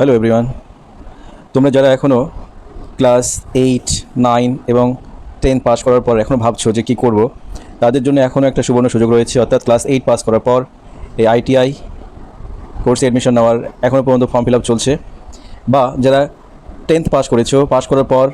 Hello everyone, তোমরা যারা এখনও ক্লাস 8, 9 এবং 10 পাস করার পর এখনও ভাবছো যে কী করব, তাদের জন্য এখনও একটা সুবর্ণ সুযোগ রয়েছে। অর্থাৎ ক্লাস 8 পাস করার পর এই আইটিআই কোর্সে অ্যাডমিশন নেওয়ার এখনও পর্যন্ত ফর্ম ফিল আপ চলছে। বা যারা 10th পাস করেছো, পাস করার পর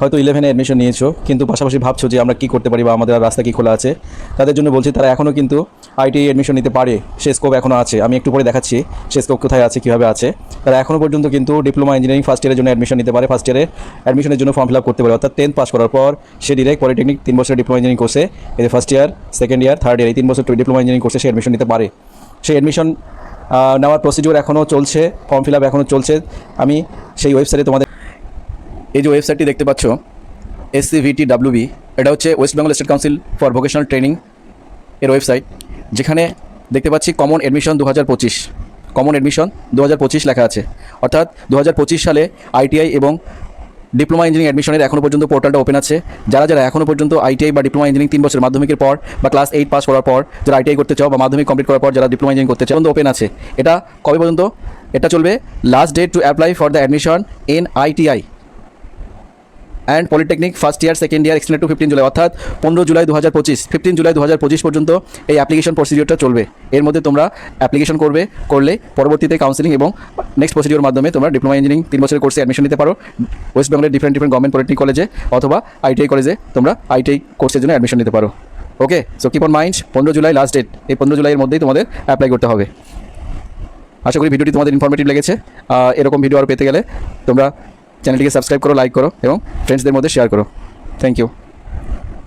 হয়তো 11-এ অ্যাডমিশন নিয়েছো, কিন্তু পাশাপাশি ভাবছো যে আমরা কী করতে পারি বা আমাদের আর রাস্তা কী খোলা আছে, তাদের জন্য বলছি তারা এখনও কিন্তু আইটিআই অ্যাডমিশন নিতে পারে। সে স্কোপ এখনও আছে, আমি একটু পরে দেখাচ্ছি সে স্কোপ কোথায় আছে, কীভাবে আছে। তারা এখনও পর্যন্ত কিন্তু ডিপ্লোমা ইঞ্জিনিয়ারিং ফার্স্ট ইয়ারের জন্য অ্যাডমিশন নিতে পারে, ফার্স্ট ইয়ারে অ্যাডমিশনের জন্য ফর্ম ফিল আপ করতে পারে। অর্থাৎ 10th পাস করার পর সে ডিরেক্ট পলিটেকনিক 3 বছরের ডিপ্লোমা ইঞ্জিনিয়ারিং কোর্সে, এদের ফার্স্ট ইয়ার, সেকেন্ড ইয়ার, থার্ড ইয়ার, এই 3 বছর ডিপ্লোমা ইঞ্জিনিয়ারিং কোর্সে সে অ্যাডমিশন নিতে পারে। সেই অ্যাডমিশন নেওয়ার প্রসিডিওর এখনও চলছে, ফর্ম ফিল আপ এখনও চলছে। আমি সেই ওয়েবসাইটে তোমাদের, এই যে ওয়েবসাইটটি দেখতে পাচ্ছ SCVTWB, এটা হচ্ছে West Bengal state council for vocational training এর ওয়েবসাইট, যেখানে দেখতে পাচ্ছি কমন অ্যাডমিশন 2025, কমন অ্যাডমিশন 2025 লেখা আছে। অর্থাৎ 2025 সালে আইটিআই এবং ডিপ্লোমা ইঞ্জিনিয়ারিং অ্যাডমিশনের এখনও পর্যন্ত পোর্টালটা ওপেন আছে। যারা যারা এখনও পর্যন্ত আইটিআই বা ডিপ্লোমা ইঞ্জিনিয়ারিং 3 বছর মাধ্যমিকের পর বা ক্লাস 8 পাস করার পর যারা আইটিআই করতে চাও বা মাধ্যমিক কমপ্লিট করার পর যারা ডিপ্লোমা ইঞ্জিনিয়ারিং করতে চাও, ওপেন আছে। এটা কবে পর্যন্ত? এটা চলবে last date to apply for the admission in ITI and polytechnic first year, second year extended to 15 July. অর্থাৎ 15 জুলাই 2025, 15 জুলাই 2025 পর্যন্ত এই অ্যাপ্লিকেশন প্রসিডিওরটা চলবে। এর মধ্যে তোমরা অ্যাপ্লিকেশন করলে পরবর্তীতে কাউন্সিলিং এবং নেক্সট প্রসিডিওর মাধ্যমে তোমরা ডিপ্লোমা ইঞ্জিনিয়ারিং 3 বছরের কোর্সে অ্যাডমিশন নিতে পারো। ওয়েস্ট বেঙ্গলের ডিফারেন্ট গভর্নমেন্ট পলিটেকনিক কলেজে অথবা আইটিআই কলেজে তোমরা আইটিআই কোর্সের জন্য অ্যাডমিশন নিতে পারো। Okay, so keep on mind, 15 July last date. এই 15 জুলাইয়ের মধ্যেই তোমাদের অ্যাপ্লাই করতে হবে। আশা করি ভিডিওটি তোমাদের ইনফরমেটিভ লেগেছে। এরকম ভিডিও আরও পেতে গেলে তোমরা চ্যানেলটিকে সাবস্ক্রাইব করো, লাইক করো এবং ফ্রেন্ডসদের মধ্যে শেয়ার করো। Thank you.